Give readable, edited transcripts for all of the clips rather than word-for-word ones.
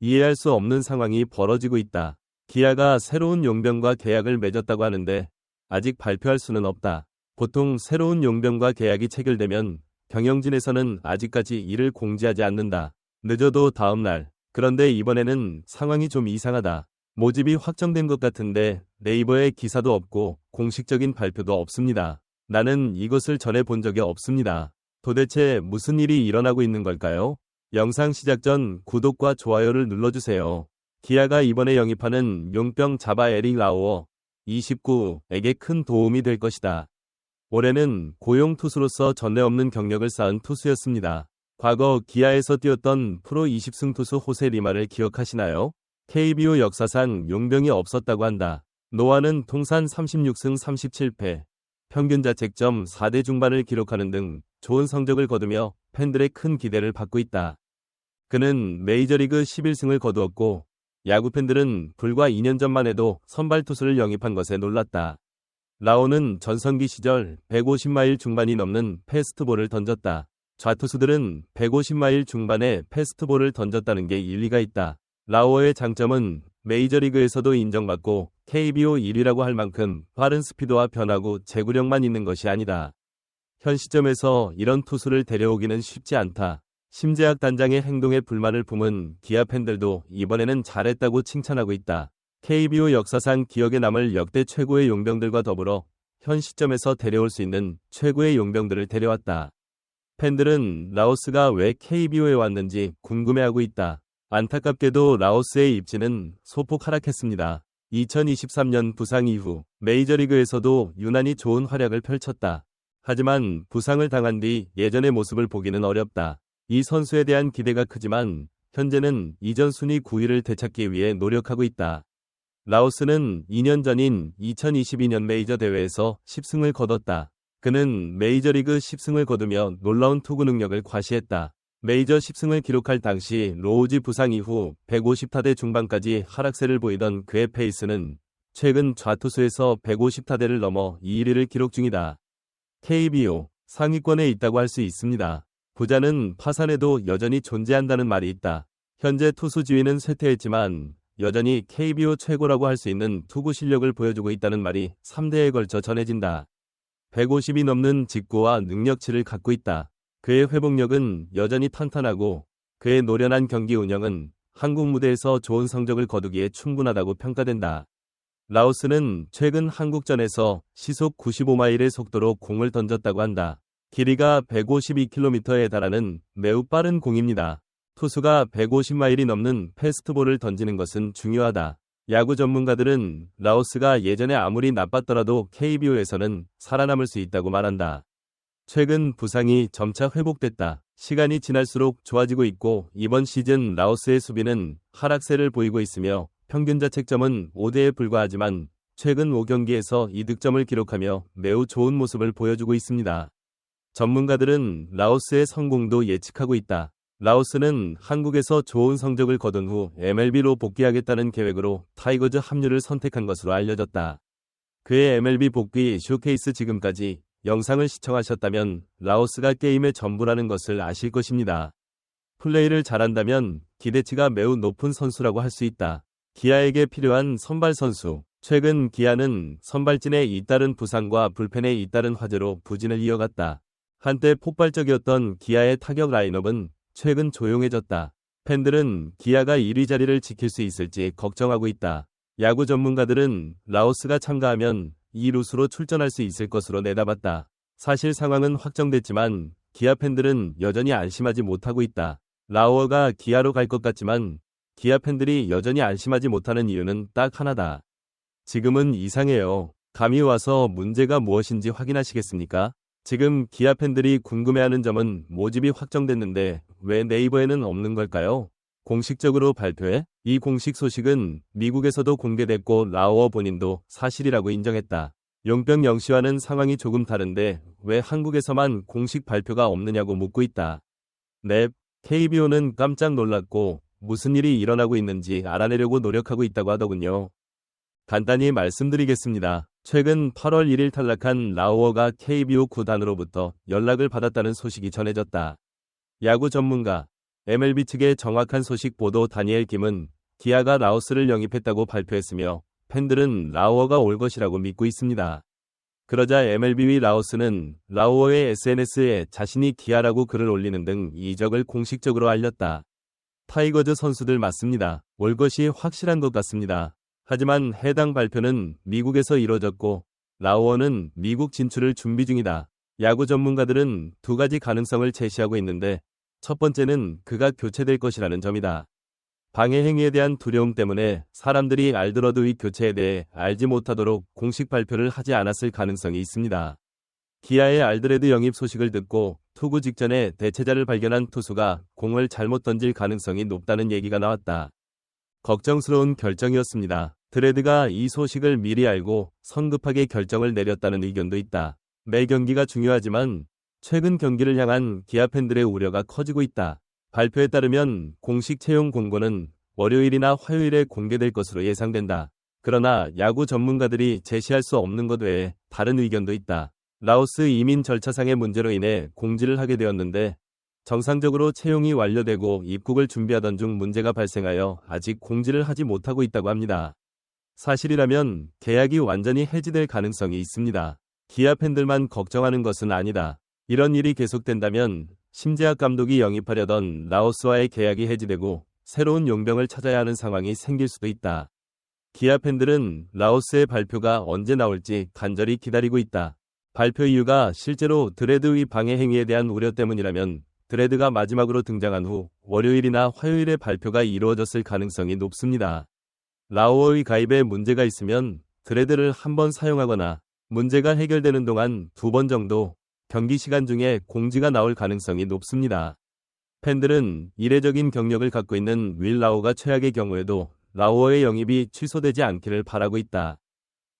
이해할 수 없는 상황이 벌어지고 있다. 기아가 새로운 용병과 계약을 맺었다고 하는데 아직 발표할 수는 없다. 보통 새로운 용병과 계약이 체결되면 경영진에서는 아직까지 이를 공지하지 않는다. 늦어도 다음 날. 그런데 이번에는 상황이 좀 이상하다. 모집이 확정된 것 같은데 네이버에 기사도 없고 공식적인 발표도 없습니다. 나는 이것을 전해 본 적이 없습니다. 도대체 무슨 일이 일어나고 있는 걸까요? 영상 시작 전 구독과 좋아요를 눌러주세요. 기아가 이번에 영입하는 용병 자바 에릭 라우어 29에게 큰 도움이 될 것이다. 올해는 고용 투수로서 전례 없는 경력을 쌓은 투수였습니다. 과거 기아에서 뛰었던 프로 20승 투수 호세 리마를 기억하시나요? KBO 역사상 용병이 없었다고 한다. 노아는 통산 36승 37패, 평균 자책점 4대 중반을 기록하는 등 좋은 성적을 거두며 팬들의 큰 기대를 받고 있다. 그는 메이저리그 11승을 거두었고 야구 팬들은 불과 2년 전만 해도 선발 투수를 영입한 것에 놀랐다. 라오는 전성기 시절 150마일 중반이 넘는 패스트볼을 던졌다. 좌투수들은 150마일 중반의 패스트볼을 던졌다는 게 일리가 있다. 라오어의 장점은 메이저리그에서도 인정받고 KBO 1위라고 할 만큼 빠른 스피드와 변화구, 제구력만 있는 것이 아니다. 현 시점에서 이런 투수를 데려오기는 쉽지 않다. 심재학 단장의 행동에 불만을 품은 기아 팬들도 이번에는 잘했다고 칭찬하고 있다. KBO 역사상 기억에 남을 역대 최고의 용병들과 더불어 현 시점에서 데려올 수 있는 최고의 용병들을 데려왔다. 팬들은 라오스가 왜 KBO에 왔는지 궁금해하고 있다. 안타깝게도 라오스의 입지는 소폭 하락했습니다. 2023년 부상 이후 메이저리그에서도 유난히 좋은 활약을 펼쳤다. 하지만 부상을 당한 뒤 예전의 모습을 보기는 어렵다. 이 선수에 대한 기대가 크지만 현재는 이전 순위 9위를 되찾기 위해 노력하고 있다. 라오스는 2년 전인 2022년 메이저 대회에서 10승을 거뒀다. 그는 메이저리그 10승을 거두며 놀라운 투구 능력을 과시했다. 메이저 10승을 기록할 당시 로우지 부상 이후 150타대 중반까지 하락세를 보이던 그의 페이스는 최근 좌투수에서 150타대를 넘어 2위를 기록 중이다. KBO 상위권에 있다고 할 수 있습니다. 부자는 파산해도 여전히 존재한다는 말이 있다. 현재 투수 지위는 쇠퇴했지만 여전히 KBO 최고라고 할 수 있는 투구 실력을 보여주고 있다는 말이 3대에 걸쳐 전해진다. 150이 넘는 직구와 능력치를 갖고 있다. 그의 회복력은 여전히 탄탄하고 그의 노련한 경기 운영은 한국 무대에서 좋은 성적을 거두기에 충분하다고 평가된다. 라오스는 최근 한국전에서 시속 95마일의 속도로 공을 던졌다고 한다. 길이가 152km에 달하는 매우 빠른 공입니다. 투수가 150마일이 넘는 패스트볼을 던지는 것은 중요하다. 야구 전문가들은 라오스가 예전에 아무리 나빴더라도 KBO에서는 살아남을 수 있다고 말한다. 최근 부상이 점차 회복됐다. 시간이 지날수록 좋아지고 있고 이번 시즌 라오스의 수비는 하락세를 보이고 있으며 평균 자책점은 5대에 불과하지만 최근 5경기에서 2득점을 기록하며 매우 좋은 모습을 보여주고 있습니다. 전문가들은 라오스의 성공도 예측하고 있다. 라오스는 한국에서 좋은 성적을 거둔 후 MLB로 복귀하겠다는 계획으로 타이거즈 합류를 선택한 것으로 알려졌다. 그의 MLB 복귀 쇼케이스 지금까지 영상을 시청하셨다면 라오스가 게임의 전부라는 것을 아실 것입니다. 플레이를 잘한다면 기대치가 매우 높은 선수라고 할 수 있다. 기아에게 필요한 선발 선수. 최근 기아는 선발진에 잇따른 부상과 불펜에 잇따른 화제로 부진을 이어갔다. 한때 폭발적이었던 기아의 타격 라인업은 최근 조용해졌다. 팬들은 기아가 1위 자리를 지킬 수 있을지 걱정하고 있다. 야구 전문가들은 라오스가 참가하면 2루수로 출전할 수 있을 것으로 내다봤다. 사실 상황은 확정됐지만 기아 팬들은 여전히 안심하지 못하고 있다. 라오어가 기아로 갈 것 같지만 기아 팬들이 여전히 안심하지 못하는 이유는 딱 하나다. 지금은 이상해요. 감이 와서 문제가 무엇인지 확인하시겠습니까? 지금 기아 팬들이 궁금해하는 점은 모집이 확정됐는데 왜 네이버에는 없는 걸까요? 공식적으로 발표해? 이 공식 소식은 미국에서도 공개됐고 라오어 본인도 사실이라고 인정했다. 용병 영시와는 상황이 조금 다른데 왜 한국에서만 공식 발표가 없느냐고 묻고 있다. 넵, KBO는 깜짝 놀랐고 무슨 일이 일어나고 있는지 알아내려고 노력하고 있다고 하더군요. 간단히 말씀드리겠습니다. 최근 8월 1일 탈락한 라오어가 KBO 구단으로부터 연락을 받았다는 소식이 전해졌다. 야구 전문가 MLB 측의 정확한 소식 보도 다니엘 김은 기아가 라오스를 영입했다고 발표했으며 팬들은 라우어가 올 것이라고 믿고 있습니다. 그러자 MLB의 라오스는 라우어의 SNS에 자신이 기아라고 글을 올리는 등 이적을 공식적으로 알렸다. 타이거즈 선수들 맞습니다. 올 것이 확실한 것 같습니다. 하지만 해당 발표는 미국에서 이뤄졌고 라우어는 미국 진출을 준비 중이다. 야구 전문가들은 두 가지 가능성을 제시하고 있는데 첫 번째는 그가 교체될 것이라는 점이다. 방해 행위에 대한 두려움 때문에 사람들이 알드러드의 교체에 대해 알지 못하도록 공식 발표를 하지 않았을 가능성이 있습니다. 기아의 알드레드 영입 소식을 듣고 투구 직전에 대체자를 발견한 투수가 공을 잘못 던질 가능성이 높다는 얘기가 나왔다. 걱정스러운 결정이었습니다. 드레드가 이 소식을 미리 알고 성급하게 결정을 내렸다는 의견도 있다. 매 경기가 중요하지만 최근 경기를 향한 기아 팬들의 우려가 커지고 있다. 발표에 따르면 공식 채용 공고는 월요일이나 화요일에 공개될 것으로 예상된다. 그러나 야구 전문가들이 제시할 수 없는 것 외에 다른 의견도 있다. 라오스 이민 절차상의 문제로 인해 공지를 하게 되었는데 정상적으로 채용이 완료되고 입국을 준비하던 중 문제가 발생하여 아직 공지를 하지 못하고 있다고 합니다. 사실이라면 계약이 완전히 해지될 가능성이 있습니다. 기아 팬들만 걱정하는 것은 아니다. 이런 일이 계속된다면 심재학 감독이 영입하려던 라오스와의 계약이 해지되고 새로운 용병을 찾아야 하는 상황이 생길 수도 있다. 기아 팬들은 라오스의 발표가 언제 나올지 간절히 기다리고 있다. 발표 이유가 실제로 드레드의 방해 행위에 대한 우려 때문이라면 드레드가 마지막으로 등장한 후 월요일이나 화요일에 발표가 이루어졌을 가능성이 높습니다. 라우어의 가입에 문제가 있으면 드레드를 한 번 사용하거나 문제가 해결되는 동안 2번 정도 경기 시간 중에 공지가 나올 가능성이 높습니다. 팬들은 이례적인 경력을 갖고 있는 윌 라우가 최악의 경우에도 라우어의 영입이 취소되지 않기를 바라고 있다.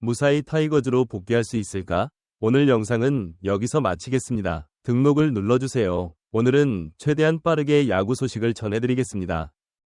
무사히 타이거즈로 복귀할 수 있을까? 오늘 영상은 여기서 마치겠습니다. 등록을 눌러주세요. 오늘은 최대한 빠르게 야구 소식을 전해드리겠습니다.